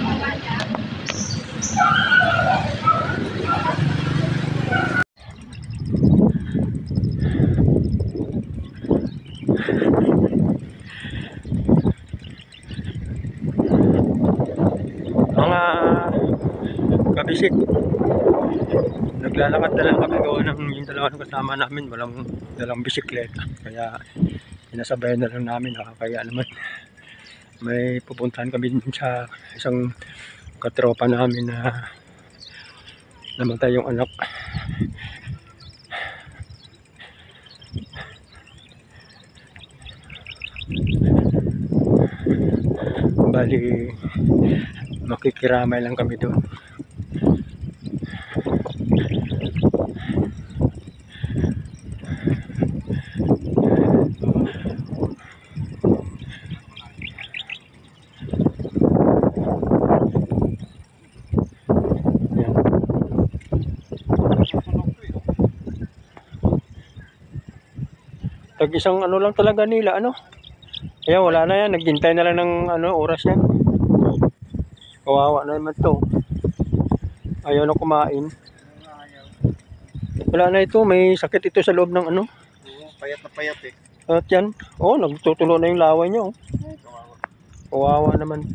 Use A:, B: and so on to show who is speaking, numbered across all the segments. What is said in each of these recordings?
A: Mga kabisik, naglalakad na lang kami gawa ng yung dalawang kasama namin walang dalang bisikleta, kaya sinasabay na lang namin. Nakakaya naman. May pupuntahan kami sa isang katropa namin na namatay yung anak. Bali makikiramay lang kami doon. Tag isang ano lang talaga nila, ano? Kaya wala na yan, naghintay na lang ng ano, oras yan. Kawawa na naman to. Ayaw na kumain. Wala na ito, may sakit ito sa loob ng ano.
B: Payat na payat eh.
A: At yan, oh, nagtutulo na yung laway niya, oh. Kawawa naman.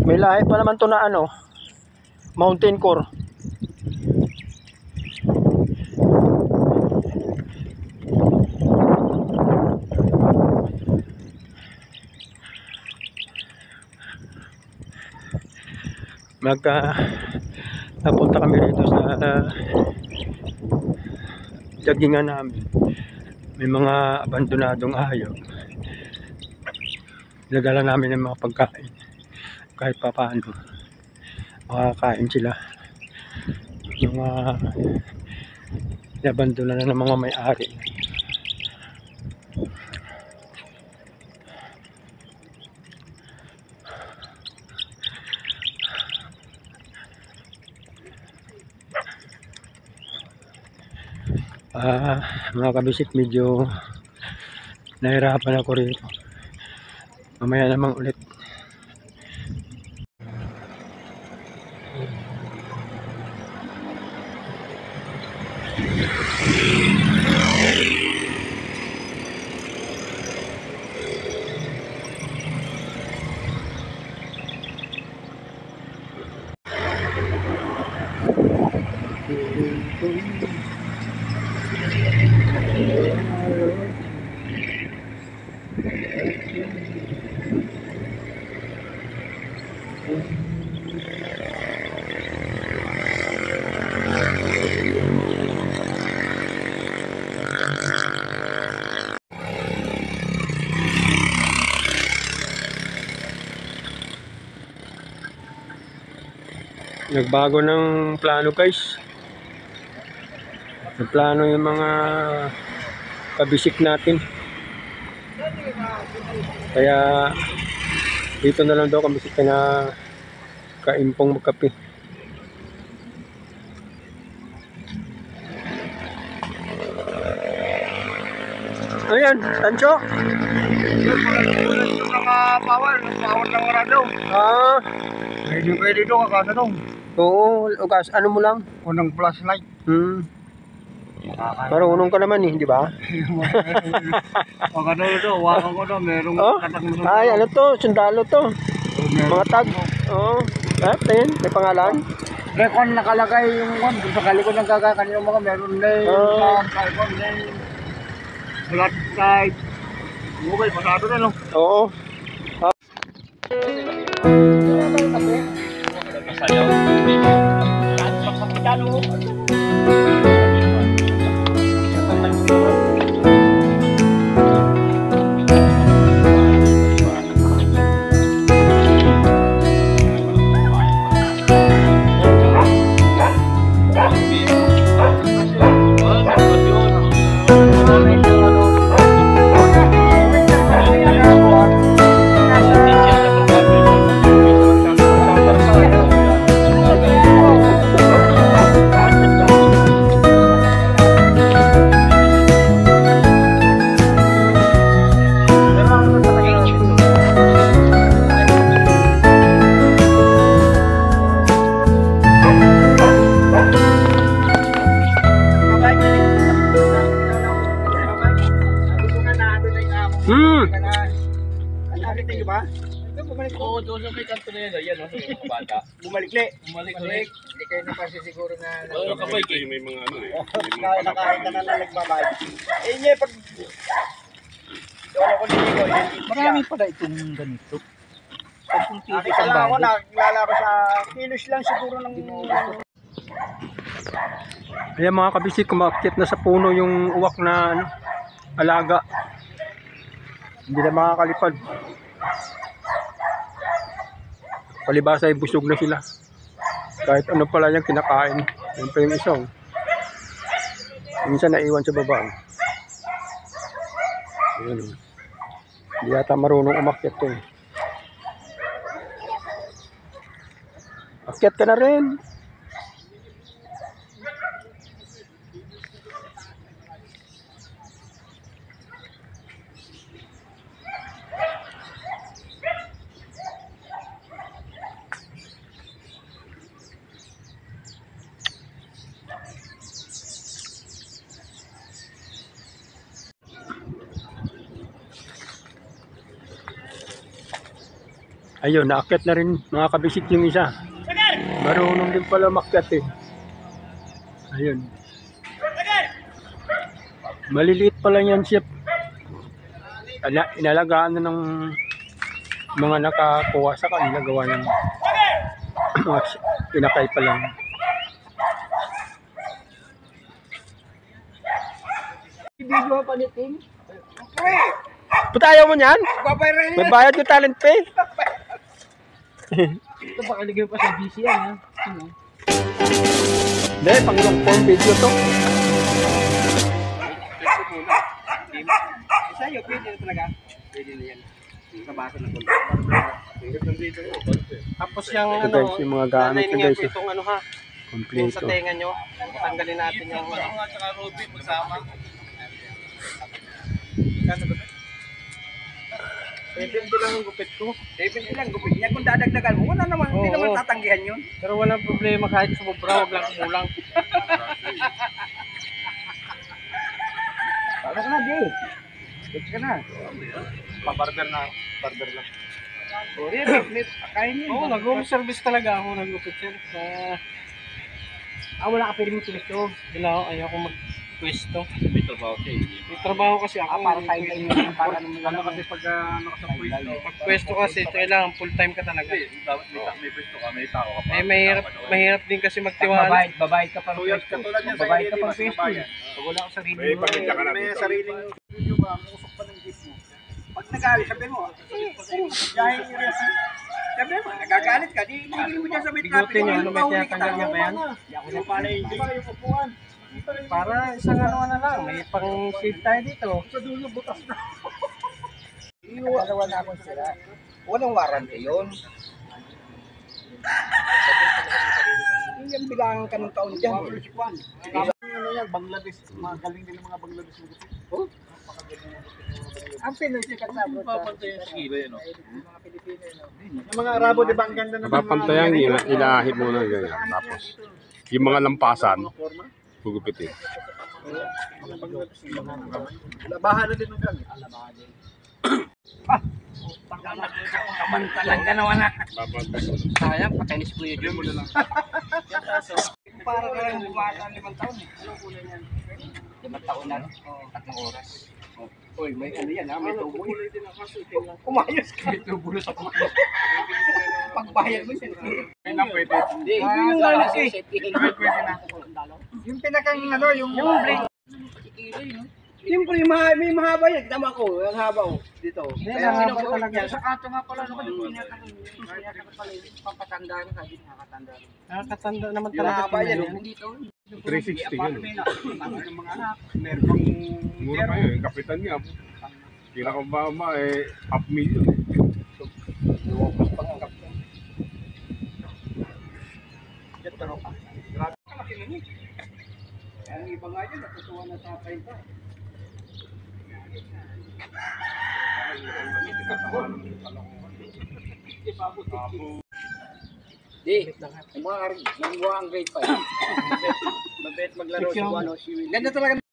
A: May lahi pa naman to na ano, mountain core. Napunta kami rito sa jaggingan namin. May mga abandonadong hayop. Nagdala namin ng mga pagkain. Kahit pa paano makakain sila. Yung abandona na ng mga may-ari. Mga kabisik, medyo nahirapan ako rito. Mamaya namang ulit. Nagbago ng plano, guys. Nagplano yung mga kabisik natin. Kaya dito na lang daw kabisik na kaimpong magkape. Ayan, Tancho.
B: Bawal lang wala daw. Pwede daw kakasa daw.
A: Oo, ugas, ano mo lang?
B: Unang flashlight.
A: Marunong ka naman eh, di ba?
B: Pag ano daw, wakan ko daw, merong katak mo.
A: Ay, ano to? Sundalo to. Mga tag. Oo. Tingin, may pangalan.
B: Rekon nakalagay yung one. Sa kalikod ng kanino mga meron na yung icon na yung flat side. Mobile, pasado na no?
A: Oo.
C: doon sa may kanto na yan, ayan, sa mga bata.
B: Bumalikli.
C: Bumalik-balik.
B: Hindi kayo napasiguro na...
C: Wala nakabike eh.
D: May mga ano eh.
B: Nakain ka na lang nagbabay. Eh, niya pag... Wala ko niligaw,
E: Marami pala itong ganito. 10 piso
B: Nakita
E: ang
B: lang ako,
E: bado.
B: naglala ko sa kilos lang siguro ng...
A: Ayan mga kabisik, kumakit na sa puno yung uwak na ano, alaga. Hindi na makakalipad. Palibasa ay busog na sila. Kahit ano pala yung kinakain. Yan pa yung isang. Minsan naiwan sa baba. Ayan. Hindi yata marunong umakyat to. Akyat ka na rin. Ayun, naakyat na rin mga kabisik yung isa. Marunong din pala makyat eh. Ayun. Maliliit pala yan siya. Inalagaan na ng mga nakakuha sa kanila gawa ng mga pinakay pa lang.
B: Video pa nitin.
A: Putayaw mo niyan?
B: Babayaran
A: May bayad yung talent pay.
E: Ito baka ligay pa sa BC yan, ha? Ano?
A: Hindi, pang long form video to.
B: Sa'yo, pwede na talaga. Pwede na yan. Nabasa na ko.
E: Tapos yung
A: Ito guys, yung mga gamit ko guys.
E: itong ano ha, yung
A: Kompleto.
E: sa tenga nyo. Tanggalin natin yung ano.
C: Ako nga tsaka Robin, magsama.
E: Depende lang yung gupit ko.
B: Depende lang, gupit niya. Kung dadagdagan mo, wala naman, hindi
E: Oo.
B: naman tatanggihan yun.
E: Pero walang problema kahit sumubra, wag lang kumulang.
B: Para ka na, Jay. Get ka na.
E: Pa-barber na, barber lang.
B: Sorry, flip. Kain yun.
E: Oo, nag-home service talaga ako, nag-gupit sir.
B: Wala ka pwede mo tulisto.
E: Ayaw ko mag-pwesto.
C: May trabaho siya eh.
E: May trabaho kasi ako.
B: Para tayo kayo mo. Para naman
E: Ano kasi pag nakasapwesto? Pag pwesto kasi, kailangan full time ka talaga.
C: Dapat may pwesto ka, may tao ka pa.
E: Mahirap din kasi magtiwala.
B: Babayad ka pang
C: Tuyot
B: pwesto.
C: katulad niya sa
B: Babayad ka
C: Lady
B: pang
C: Mas
B: pwesto.
C: Kabayan.
B: Pag wala akong sarili
D: May
B: mo.
D: pamilya ka na
B: May
D: dito.
B: sariling video ba? Musok pa ng gift mo. Pag nagalit, sabihin mo. Dahil yung reason. Sabihin mo, nagagalit ka. Di tigil mo dyan sa may traffic.
E: Bigote niyo, ano may tinatanggal niya ba yan?
B: Di ako na pala yung yung upuan.
E: Para isang ano na lang, may pang-save tayo dito.
B: Sa dulo, butas na. Dalawa na akong sira. Walang warranty yun. Yung bilangan ka ng taon dyan.
D: Ano yan, Bangladesh, magaling din ang mga Bangladesh mo kasi.
B: Ang pinagsikat sa abroad.
C: Papantayan sa gila yun.
B: Mga Pilipino yun.
D: Yung mga Arabo, di ba ang ganda ng
F: Papantayan, ilahit mo na ganyan. Tapos, yung mga lampasan, gugupitin.
D: labahan na din ng gamit.
B: Kamantalang ganawa na. Sayang, patay ni si Kuya Jim. Para ka lang bumata 5 taon eh. Anong kulay niyan? 5 taon na. 3 oras. Uy, may ano yan ha? May tubo. Umayos ka. May tubo na sa kumakas. Pagbayad mo siya.
D: Kaya na pwede.
B: Hindi, yung ano eh.
D: Pwede na.
B: Yung pinakang ano, yung break. Yung may mahaba yan. Tama ko, yung haba ko. Dito.
E: Kaya mahaba talaga.
B: Sa kato nga pala. Yung papatanda ka. Hindi nakakatanda.
E: Nakakatanda naman
B: Yung
E: talaga.
B: haba yan.
E: tingnan.
B: Dito.
F: 360 yun.
B: Ng mga anak.
D: Meron pang
F: Mura pa yun, kapitan niya. Pinakamama eh, $500,000.
B: Luwapas pa nga kapto. Yan, pero ka. Grabe ka laki na niya. Kaya ang iba nga yun, natutuwa na sa 30. Di, yung mga nangguha ang grade 5. Mabait maglaro si Juan o si Will. Ganda talaga.